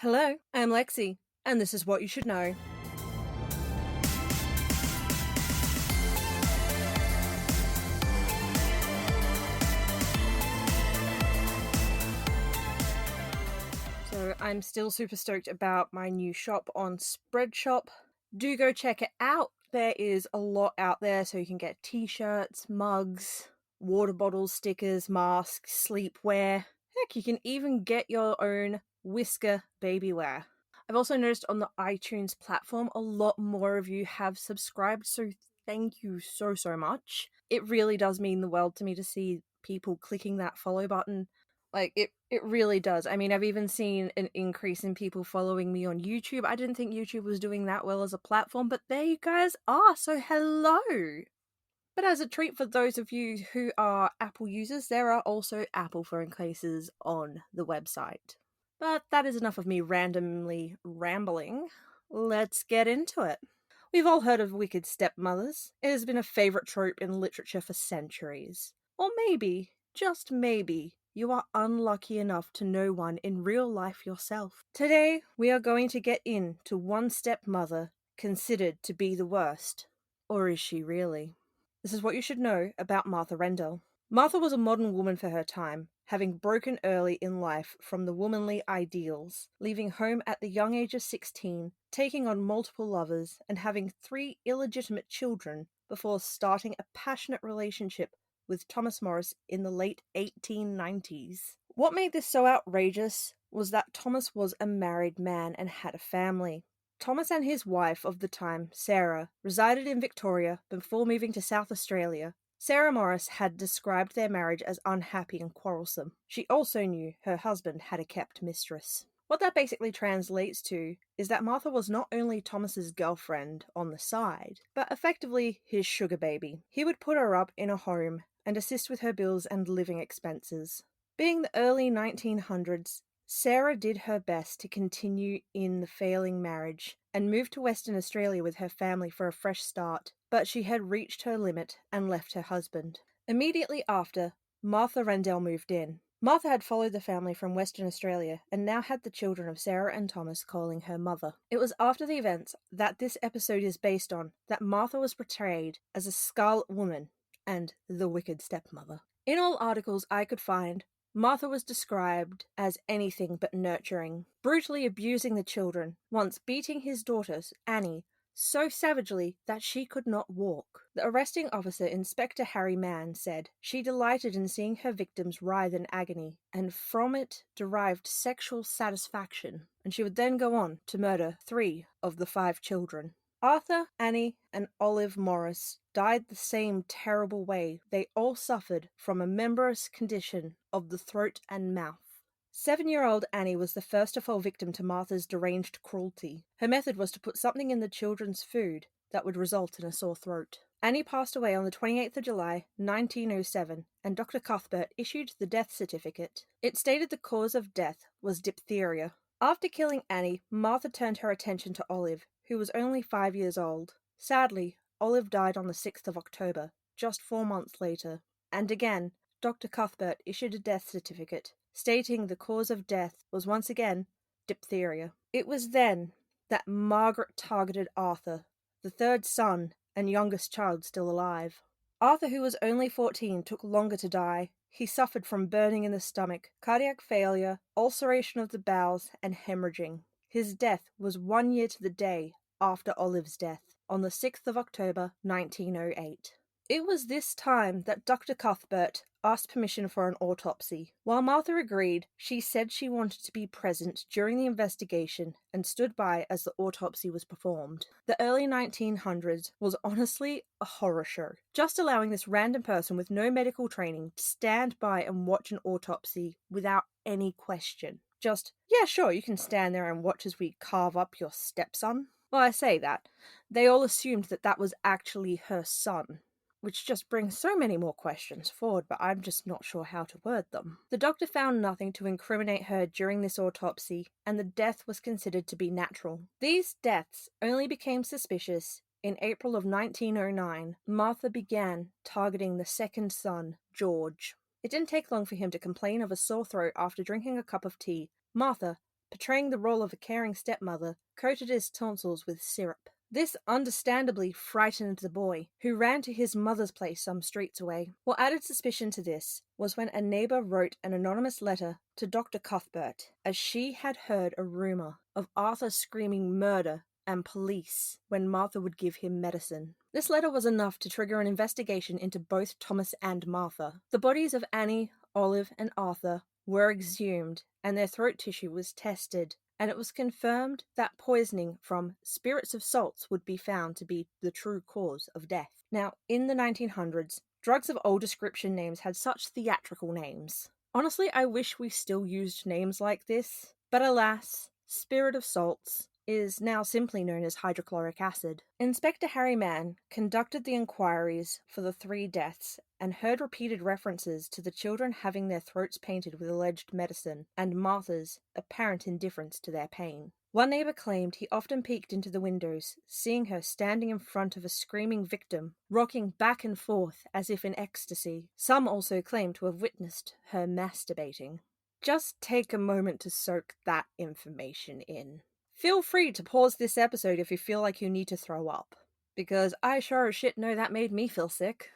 Hello, I'm Lexi, and this is what you should know. So, I'm still super stoked about my new shop on Spreadshop. Do go check it out. There is a lot out there, so you can get t-shirts, mugs, water bottles, stickers, masks, sleepwear. Heck, you can even get your own whisker baby wear. I've also noticed on the iTunes platform a lot more of you have subscribed, so thank you so much. It really does mean the world to me to see people clicking that follow button. It really does. I mean, I've even seen an increase in people following me on YouTube. I didn't think YouTube was doing that well as a platform, but there you guys are, so hello! But as a treat for those of you who are Apple users, there are also Apple phone cases on the website. But that is enough of me randomly rambling. Let's get into it. We've all heard of wicked stepmothers. It has been a favourite trope in literature for centuries. Or maybe, just maybe, you are unlucky enough to know one in real life yourself. Today, we are going to get into one stepmother considered to be the worst. Or is she really? This is what you should know about Martha Rendell. Martha was a modern woman for her time, having broken early in life from the womanly ideals, leaving home at the young age of 16, taking on multiple lovers, and having 3 illegitimate children before starting a passionate relationship with Thomas Morris in the late 1890s. What made this so outrageous was that Thomas was a married man and had a family. Thomas and his wife of the time, Sarah, resided in Victoria before moving to South Australia. Sarah Morris had described their marriage as unhappy and quarrelsome. She also knew her husband had a kept mistress. What that basically translates to is that Martha was not only Thomas's girlfriend on the side, but effectively his sugar baby. He would put her up in a home and assist with her bills and living expenses. Being the early 1900s, Sarah did her best to continue in the failing marriage and moved to Western Australia with her family for a fresh start, but she had reached her limit and left her husband. Immediately after, Martha Rendell moved in. Martha had followed the family from Western Australia and now had the children of Sarah and Thomas calling her mother. It was after the events that this episode is based on that Martha was portrayed as a scarlet woman and the wicked stepmother. In all articles I could find, Martha was described as anything but nurturing, brutally abusing the children, once beating his daughter, Annie, so savagely that she could not walk. The arresting officer, Inspector Harry Mann, said she delighted in seeing her victims writhe in agony, and from it derived sexual satisfaction, and she would then go on to murder 3 of the 5 children. Arthur, Annie, and Olive Morris died the same terrible way. They all suffered from a membranous condition of the throat and mouth. 7-year-old Annie was the first to fall victim to Martha's deranged cruelty. Her method was to put something in the children's food that would result in a sore throat. Annie passed away on the 28th of July, 1907, and Dr. Cuthbert issued the death certificate. It stated the cause of death was diphtheria. After killing Annie, Martha turned her attention to Olive, who was only 5 years old. Sadly, Olive died on the 6th of October, just 4 months later. And again, Dr. Cuthbert issued a death certificate, stating the cause of death was once again diphtheria. It was then that Margaret targeted Arthur, the 3rd son and youngest child still alive. Arthur, who was only 14, took longer to die. He suffered from burning in the stomach, cardiac failure, ulceration of the bowels, and hemorrhaging. His death was 1 year to the day after Olive's death, on the 6th of October, 1908. It was this time that Dr. Cuthbert asked permission for an autopsy. While Martha agreed, she said she wanted to be present during the investigation and stood by as the autopsy was performed. The early 1900s was honestly a horror show. Just allowing this random person with no medical training to stand by and watch an autopsy without any question. Just, yeah, sure, you can stand there and watch as we carve up your stepson. Well, I say that. They all assumed that that was actually her son, which just brings so many more questions forward, but I'm just not sure how to word them. The doctor found nothing to incriminate her during this autopsy, and the death was considered to be natural. These deaths only became suspicious in April of 1909. Martha began targeting the 2nd son, George. It didn't take long for him to complain of a sore throat after drinking a cup of tea. Martha portraying the role of a caring stepmother, coated his tonsils with syrup. This understandably frightened the boy, who ran to his mother's place some streets away. What added suspicion to this was when a neighbor wrote an anonymous letter to Dr. Cuthbert, as she had heard a rumor of Arthur screaming murder and police when Martha would give him medicine. This letter was enough to trigger an investigation into both Thomas and Martha. The bodies of Annie, Olive, and Arthur were exhumed, and their throat tissue was tested, and it was confirmed that poisoning from spirits of salts would be found to be the true cause of death. Now, in the 1900s, drugs of all description names had such theatrical names. Honestly, I wish we still used names like this, but alas, spirit of salts is now simply known as hydrochloric acid. Inspector Harry Mann conducted the inquiries for the 3 deaths and heard repeated references to the children having their throats painted with alleged medicine and Martha's apparent indifference to their pain. One neighbor claimed he often peeked into the windows, seeing her standing in front of a screaming victim, rocking back and forth as if in ecstasy. Some also claimed to have witnessed her masturbating. Just take a moment to soak that information in. Feel free to pause this episode if you feel like you need to throw up, because I sure as shit know that made me feel sick.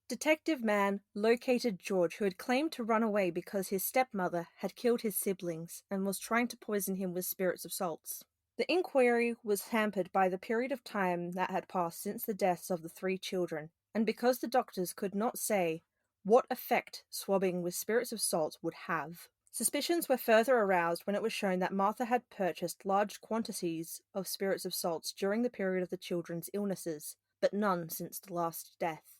Detective Mann located George, who had claimed to run away because his stepmother had killed his siblings and was trying to poison him with spirits of salts. The inquiry was hampered by the period of time that had passed since the deaths of the 3 children, and because the doctors could not say what effect swabbing with spirits of salt would have. Suspicions were further aroused when it was shown that Martha had purchased large quantities of spirits of salts during the period of the children's illnesses, but none since the last death.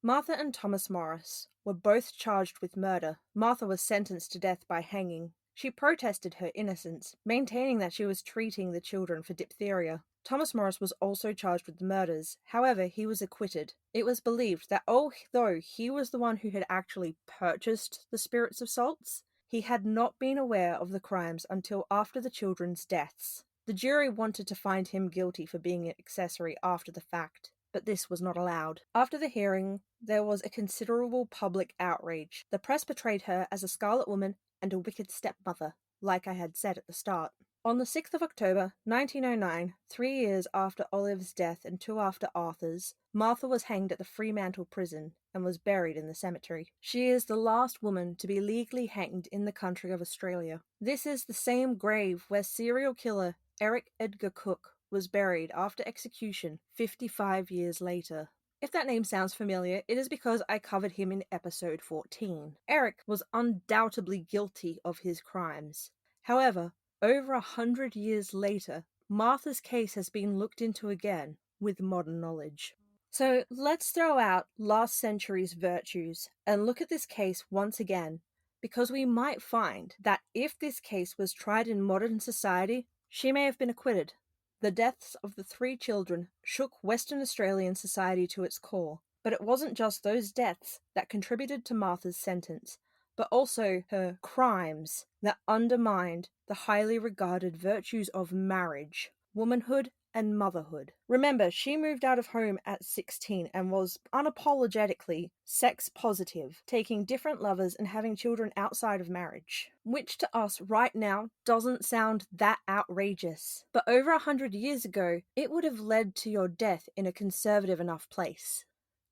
Martha and Thomas Morris were both charged with murder. Martha was sentenced to death by hanging. She protested her innocence, maintaining that she was treating the children for diphtheria. Thomas Morris was also charged with the murders. However, he was acquitted. It was believed that although he was the one who had actually purchased the spirits of salts, he had not been aware of the crimes until after the children's deaths. The jury wanted to find him guilty for being an accessory after the fact, but this was not allowed. After the hearing, there was a considerable public outrage. The press portrayed her as a scarlet woman and a wicked stepmother, like I had said at the start. On the 6th of October, 1909, 3 years after Olive's death and 2 after Arthur's, Martha was hanged at the Fremantle prison and was buried in the cemetery. She is the last woman to be legally hanged in the country of Australia. This is the same grave where serial killer Eric Edgar Cook was buried after execution 55 years later. If that name sounds familiar, it is because I covered him in episode 14. Eric was undoubtedly guilty of his crimes. However, over 100 years later, Martha's case has been looked into again with modern knowledge. So let's throw out last century's virtues and look at this case once again, because we might find that if this case was tried in modern society, she may have been acquitted. The deaths of the 3 children shook Western Australian society to its core, but it wasn't just those deaths that contributed to Martha's sentence, but also her crimes that undermined the highly regarded virtues of marriage, womanhood, and motherhood. Remember, she moved out of home at 16 and was unapologetically sex positive, taking different lovers and having children outside of marriage, which to us right now doesn't sound that outrageous. But over 100 years ago, it would have led to your death in a conservative enough place.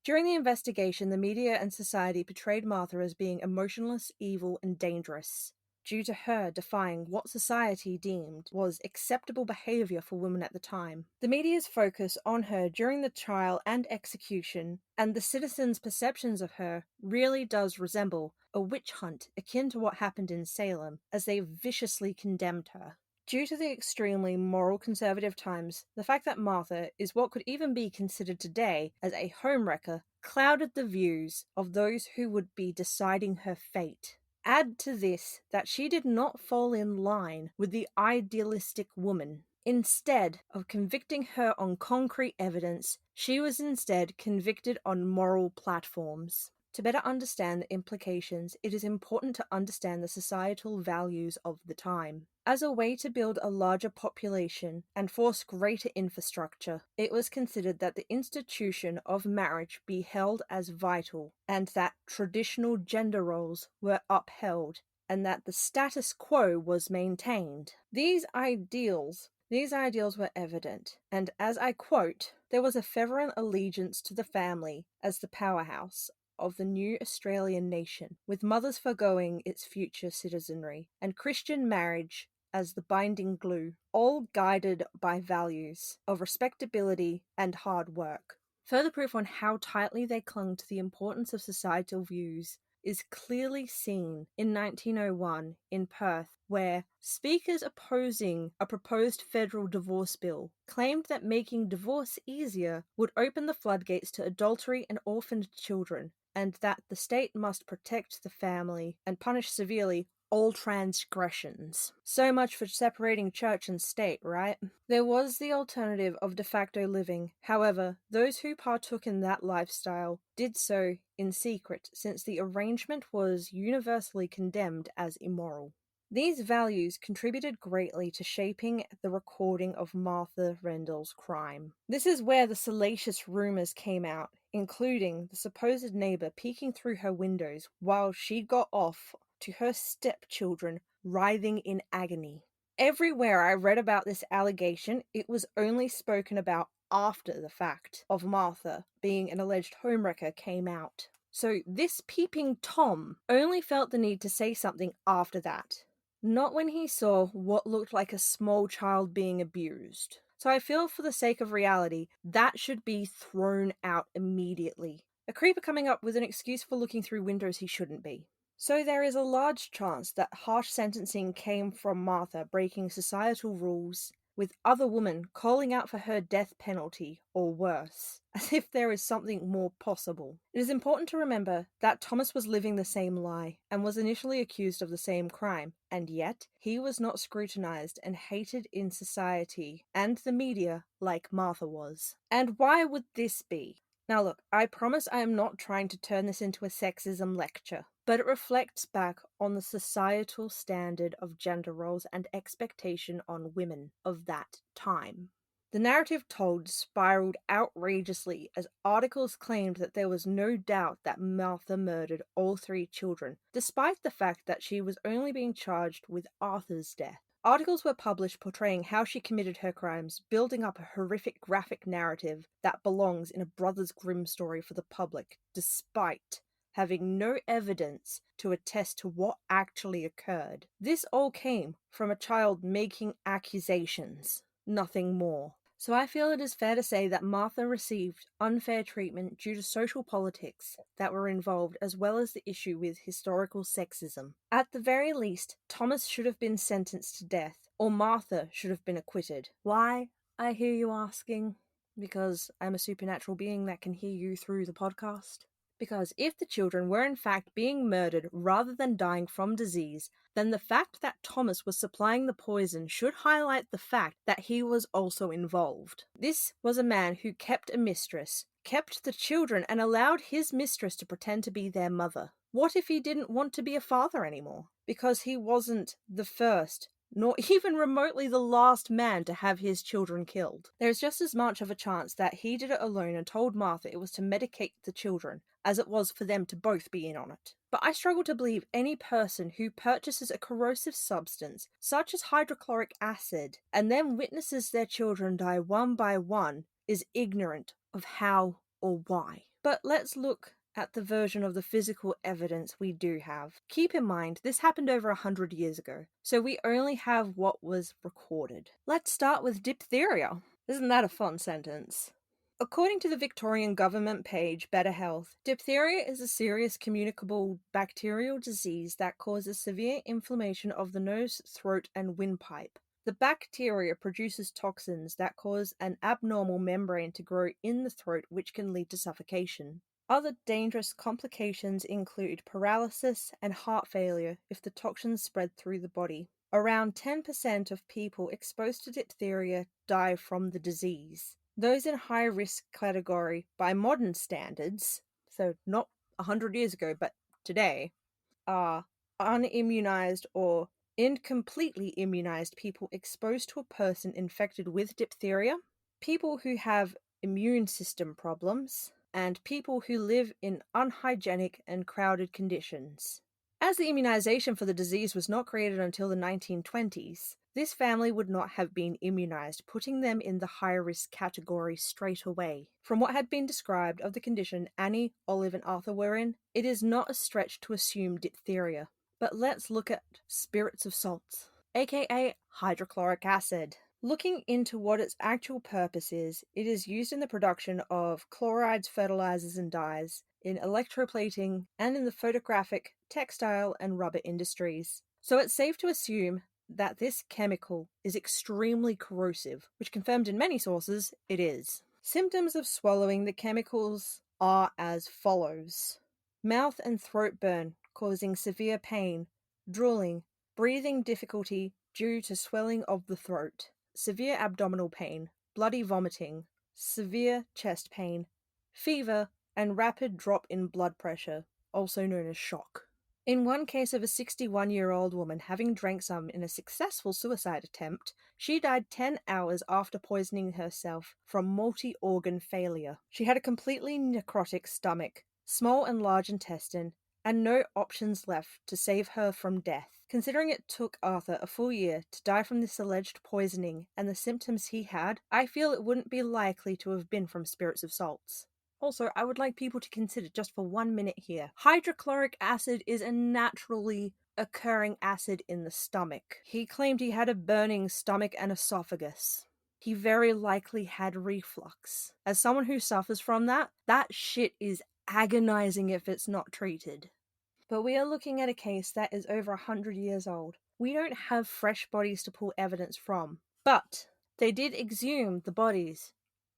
During the investigation, the media and society portrayed Martha as being emotionless, evil, and dangerous, due to her defying what society deemed was acceptable behavior for women at the time. The media's focus on her during the trial and execution, and the citizens' perceptions of her, really does resemble a witch hunt akin to what happened in Salem, as they viciously condemned her. Due to the extremely moral conservative times, the fact that Martha is what could even be considered today as a homewrecker clouded the views of those who would be deciding her fate. Add to this that she did not fall in line with the idealistic woman. Instead of convicting her on concrete evidence, she was instead convicted on moral platforms. To better understand the implications, it is important to understand the societal values of the time. As a way to build a larger population and force greater infrastructure, it was considered that the institution of marriage be held as vital, and that traditional gender roles were upheld and that the status quo was maintained. These ideals were evident, and as I quote, there was a fervent allegiance to the family as the powerhouse of the new Australian nation, with mothers foregoing its future citizenry, and Christian marriage as the binding glue, all guided by values of respectability and hard work. Further proof on how tightly they clung to the importance of societal views is clearly seen in 1901 in Perth, where speakers opposing a proposed federal divorce bill claimed that making divorce easier would open the floodgates to adultery and orphaned children, and that the state must protect the family and punish severely all transgressions. So much for separating church and state, right? There was the alternative of de facto living. However, those who partook in that lifestyle did so in secret, since the arrangement was universally condemned as immoral. These values contributed greatly to shaping the recording of Martha Rendell's crime. This is where the salacious rumors came out, including the supposed neighbor peeking through her windows while she got off to her stepchildren writhing in agony. Everywhere I read about this allegation, it was only spoken about after the fact of Martha being an alleged homewrecker came out. So this peeping Tom only felt the need to say something after that, not when he saw what looked like a small child being abused. So I feel for the sake of reality, that should be thrown out immediately. A creeper coming up with an excuse for looking through windows he shouldn't be. So there is a large chance that harsh sentencing came from Martha breaking societal rules, with other women calling out for her death penalty or worse, as if there is something more possible. It is important to remember that Thomas was living the same lie and was initially accused of the same crime, and yet he was not scrutinized and hated in society and the media like Martha was. And why would this be? Now look, I promise I am not trying to turn this into a sexism lecture, but it reflects back on the societal standard of gender roles and expectation on women of that time. The narrative told spiraled outrageously as articles claimed that there was no doubt that Martha murdered all 3 children, despite the fact that she was only being charged with Arthur's death. Articles were published portraying how she committed her crimes, building up a horrific graphic narrative that belongs in a Brothers Grimm story for the public, despite having no evidence to attest to what actually occurred. This all came from a child making accusations, nothing more. So I feel it is fair to say that Martha received unfair treatment due to social politics that were involved, as well as the issue with historical sexism. At the very least, Thomas should have been sentenced to death, or Martha should have been acquitted. Why, I hear you asking? Because I'm a supernatural being that can hear you through the podcast? Because if the children were in fact being murdered rather than dying from disease, then the fact that Thomas was supplying the poison should highlight the fact that he was also involved. This was a man who kept a mistress, kept the children, and allowed his mistress to pretend to be their mother. What if he didn't want to be a father anymore? Because he wasn't the first, nor even remotely the last man to have his children killed. There is just as much of a chance that he did it alone and told Martha it was to medicate the children, as it was for them to both be in on it. But I struggle to believe any person who purchases a corrosive substance, such as hydrochloric acid, and then witnesses their children die one by one, is ignorant of how or why. But let's look at the version of the physical evidence we do have. Keep in mind, this happened over 100 years ago, so we only have what was recorded. Let's start with diphtheria. Isn't that a fun sentence? According to the Victorian government page Better Health, diphtheria is a serious communicable bacterial disease that causes severe inflammation of the nose, throat, and windpipe. The bacteria produces toxins that cause an abnormal membrane to grow in the throat, which can lead to suffocation. Other dangerous complications include paralysis and heart failure if the toxins spread through the body. Around 10% of people exposed to diphtheria die from the disease. Those in high-risk category by modern standards, so not 100 years ago, but today, are unimmunized or incompletely immunized people exposed to a person infected with diphtheria, people who have immune system problems, and people who live in unhygienic and crowded conditions. As the immunization for the disease was not created until the 1920s, this family would not have been immunized, putting them in the high-risk category straight away. From what had been described of the condition Annie, Olive, and Arthur were in, it is not a stretch to assume diphtheria. But let's look at spirits of salt, aka hydrochloric acid. Looking into what its actual purpose is, it is used in the production of chlorides, fertilizers, and dyes, in electroplating, and in the photographic, textile, and rubber industries. So it's safe to assume that this chemical is extremely corrosive, which confirmed in many sources it is. Symptoms of swallowing the chemicals are as follows: mouth and throat burn, causing severe pain, drooling, breathing difficulty due to swelling of the throat, severe abdominal pain, bloody vomiting, severe chest pain, fever, and rapid drop in blood pressure, also known as shock. In one case of a 61-year-old woman having drank some in a successful suicide attempt, she died 10 hours after poisoning herself from multi-organ failure. She had a completely necrotic stomach, small and large intestine, and no options left to save her from death. Considering it took Arthur a full year to die from this alleged poisoning and the symptoms he had, I feel it wouldn't be likely to have been from spirits of salts. Also, I would like people to consider just for 1 minute here. Hydrochloric acid is a naturally occurring acid in the stomach. He claimed he had a burning stomach and esophagus. He very likely had reflux. As someone who suffers from that shit is agonizing if it's not treated. But we are looking at a case that is over 100 years old. We don't have fresh bodies to pull evidence from. But they did exhume the bodies,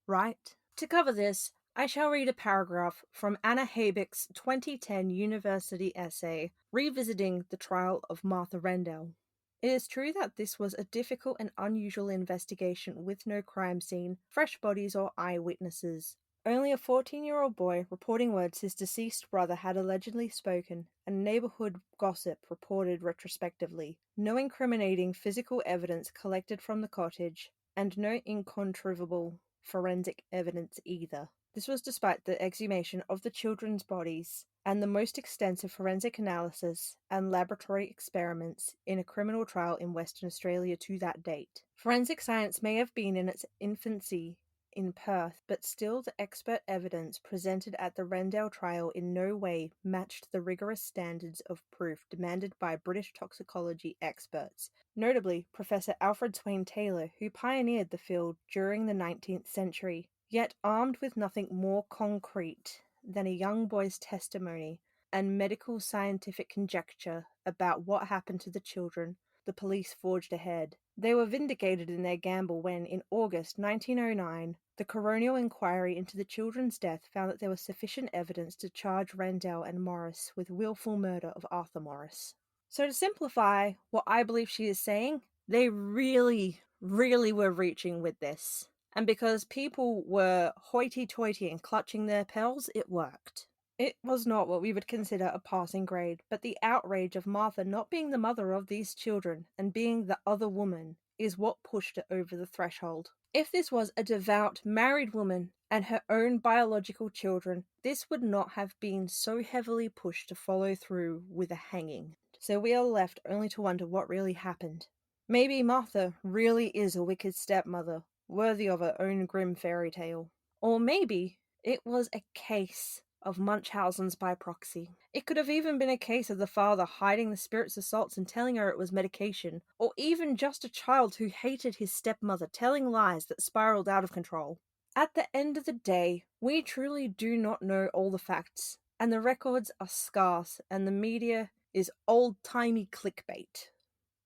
right? To cover this, I shall read a paragraph from Anna Habeck's 2010 university essay, Revisiting the Trial of Martha Rendell. It is true that this was a difficult and unusual investigation with no crime scene, fresh bodies, or eyewitnesses. Only a 14-year-old boy reporting words his deceased brother had allegedly spoken, and neighborhood gossip reported retrospectively. No incriminating physical evidence collected from the cottage, and no incontrovertible forensic evidence either. This was despite the exhumation of the children's bodies and the most extensive forensic analysis and laboratory experiments in a criminal trial in Western Australia to that date. Forensic science may have been in its infancy in Perth, but still the expert evidence presented at the Rendell trial in no way matched the rigorous standards of proof demanded by British toxicology experts, notably Professor Alfred Swain Taylor, who pioneered the field during the 19th century. Yet armed with nothing more concrete than a young boy's testimony and medical scientific conjecture about what happened to the children, the police forged ahead. They were vindicated in their gamble when, in August 1909, the coronial inquiry into the children's death found that there was sufficient evidence to charge Rendell and Morris with willful murder of Arthur Morris. So to simplify what I believe she is saying, they really were reaching with this. And because people were hoity-toity and clutching their pearls, it worked. It was not what we would consider a passing grade, but the outrage of Martha not being the mother of these children and being the other woman is what pushed it over the threshold. If this was a devout married woman and her own biological children, this would not have been so heavily pushed to follow through with a hanging. So we are left only to wonder what really happened. Maybe Martha really is a wicked stepmother, worthy of her own grim fairy tale. Or maybe it was a case of Munchausen's by proxy. It could have even been a case of the father hiding the spirits of salts and telling her it was medication, or even just a child who hated his stepmother telling lies that spiraled out of control. At the end of the day, we truly do not know all the facts, and the records are scarce, and the media is old-timey clickbait.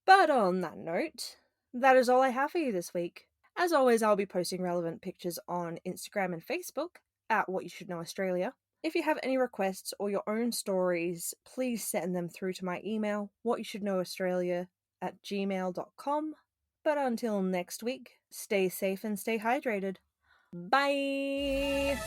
But on that note, that is all I have for you this week. As always, I'll be posting relevant pictures on Instagram and Facebook at What You Should Know Australia. If you have any requests or your own stories, please send them through to my email, whatyoushouldknowaustralia@gmail.com. But until next week, stay safe and stay hydrated. Bye!